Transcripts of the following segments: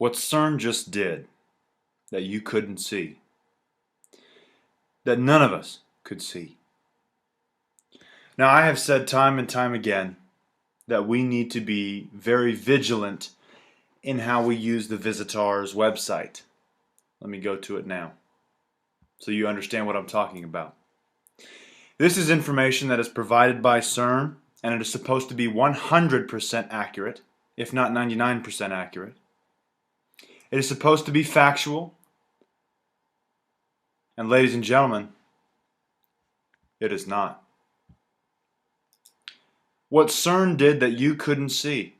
What CERN just did that you couldn't see, that none of us could see. Now, I have said time and time again that we need to be very vigilant in how we use the Visitar's website. Let me go to it now so you understand what I'm talking about. This is information that is provided by CERN, and it is supposed to be 100% accurate, if not 99% accurate. It is supposed to be factual, and ladies and gentlemen, it is not. What CERN did that you couldn't see.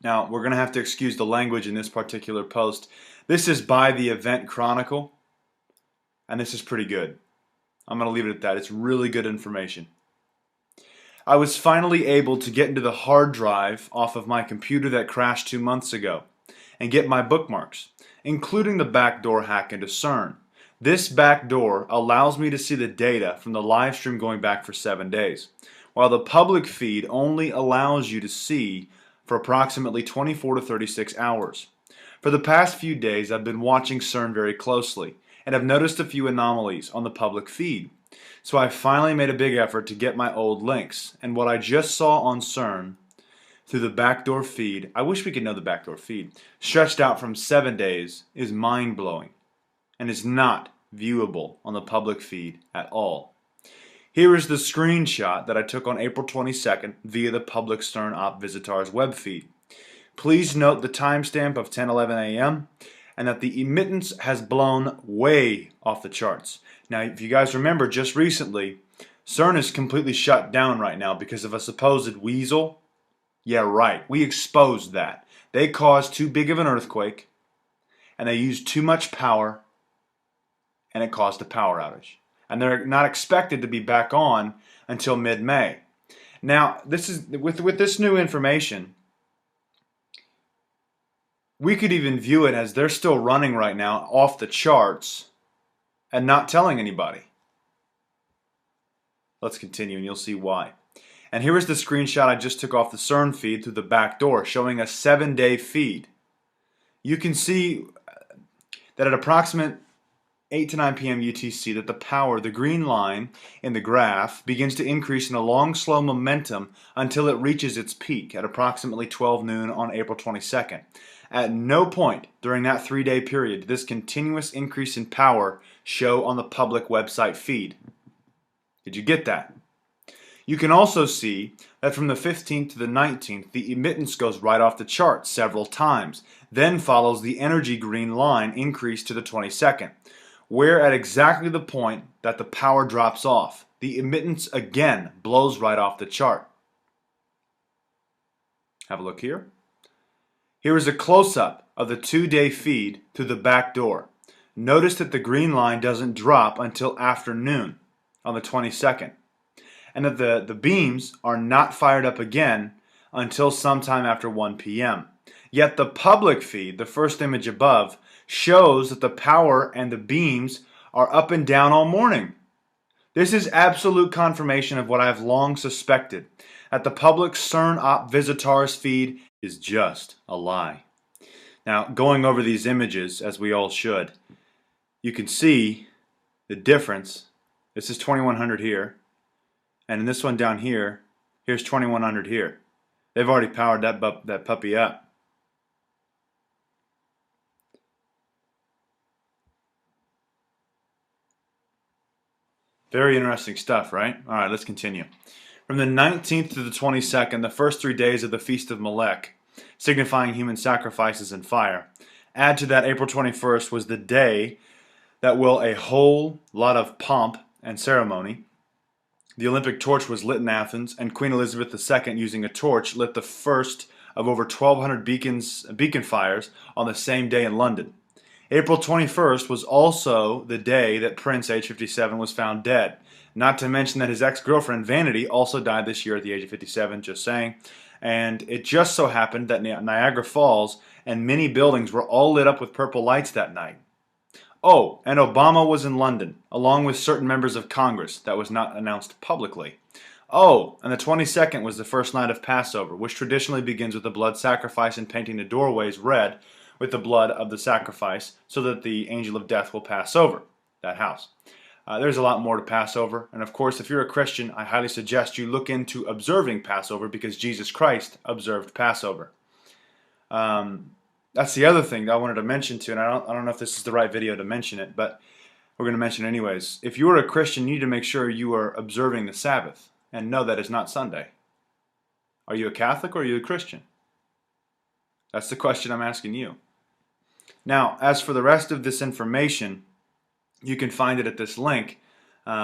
Now, we're going to have to excuse the language in this particular post. This is by the Event Chronicle, and this is pretty good. I'm going to leave it at that. It's really good information. I was finally able to get into the hard drive off of my computer that crashed 2 months ago and get my bookmarks, including the backdoor hack into CERN. This backdoor allows me to see the data from the live stream going back for 7 days, while the public feed only allows you to see for approximately 24 to 36 hours. For the past few days, I've been watching CERN very closely, and have noticed a few anomalies on the public feed. So I finally made a big effort to get my old links, and what I just saw on CERN through the backdoor feed, I wish we could know the backdoor feed, stretched out from 7 days, is mind-blowing, and is not viewable on the public feed at all. Here is the screenshot that I took on April 22nd via the public CERN Op Visitar's web feed. Please note the timestamp of 10:11 a.m. and that the emittance has blown way off the charts. Now, if you guys remember, just recently, CERN is completely shut down right now because of a supposed weasel. Yeah, right. We exposed that. They caused too big of an earthquake, and they used too much power, and it caused a power outage. And they're not expected to be back on until mid-May. Now, this is with this new information, we could even view it as they're still running right now off the charts and not telling anybody. Let's continue and you'll see why. And here is the screenshot I just took off the CERN feed through the back door, showing a 7-day feed. You can see that at approximate 8 to 9 p.m. UTC that the power, the green line in the graph, begins to increase in a long, slow momentum until it reaches its peak at approximately 12 noon on April 22nd. At no point during that 3-day period did this continuous increase in power show on the public website feed. Did you get that? You can also see that from the 15th to the 19th, the emittance goes right off the chart several times, then follows the energy green line increase to the 22nd, where at exactly the point that the power drops off, the emittance again blows right off the chart. Have a look here. Here is a close-up of the 2-day feed through the back door. Notice that the green line doesn't drop until afternoon on the 22nd, and that the beams are not fired up again until sometime after 1 p.m. Yet the public feed, the first image above, shows that the power and the beams are up and down all morning. This is absolute confirmation of what I have long suspected, that the public CERN Op Visitar's feed is just a lie. Now, going over these images, as we all should, you can see the difference. This is 2100 here, and in this one down here, here's 2100 here. They've already powered that puppy up. Very interesting stuff, right? All right, let's continue. From the 19th to the 22nd, the first 3 days of the Feast of Molech, signifying human sacrifices and fire. Add to that April 21st was the day that will a whole lot of pomp and ceremony. The Olympic torch was lit in Athens, and Queen Elizabeth II, using a torch, lit the first of over 1,200 beacon fires on the same day in London. April 21st was also the day that Prince, age 57, was found dead. Not to mention that his ex-girlfriend, Vanity, also died this year at the age of 57, just saying. And it just so happened that Niagara Falls and many buildings were all lit up with purple lights that night. Oh, and Obama was in London, along with certain members of Congress. That was not announced publicly. Oh, and the 22nd was the first night of Passover, which traditionally begins with the blood sacrifice and painting the doorways red with the blood of the sacrifice so that the angel of death will pass over that house. There's a lot more to Passover, and of course, if you're a Christian, I highly suggest you look into observing Passover because Jesus Christ observed Passover. That's the other thing that I wanted to mention too, and I don't know if this is the right video to mention it, but we're going to mention it anyways. If you are a Christian, you need to make sure you are observing the Sabbath, and no, that is not Sunday. Are you a Catholic or are you a Christian? That's the question I'm asking you. Now, as for the rest of this information, you can find it at this link,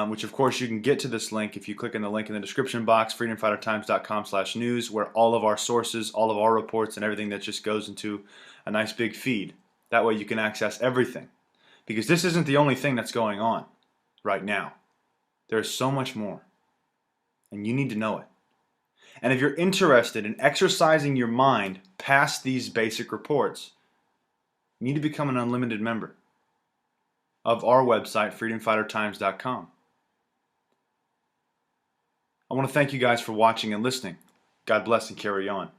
which of course you can get to this link if you click on the link in the description box, freedomfightertimes.com/news, where all of our sources, all of our reports, and everything that just goes into a nice big feed. That way you can access everything. Because this isn't the only thing that's going on right now. There's so much more. And you need to know it. And if you're interested in exercising your mind past these basic reports, you need to become an unlimited member of our website, freedomfightertimes.com. I want to thank you guys for watching and listening. God bless and carry on.